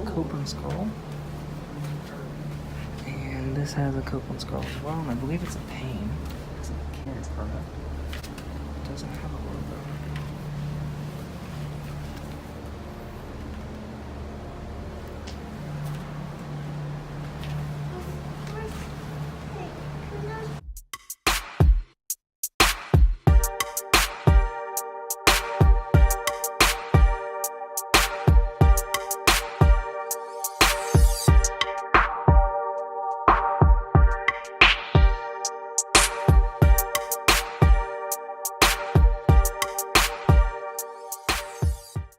Copeland skull. And this has a Copeland skull as well, and I believe it's a Payne. It's a Payne product. It doesn't have a logo.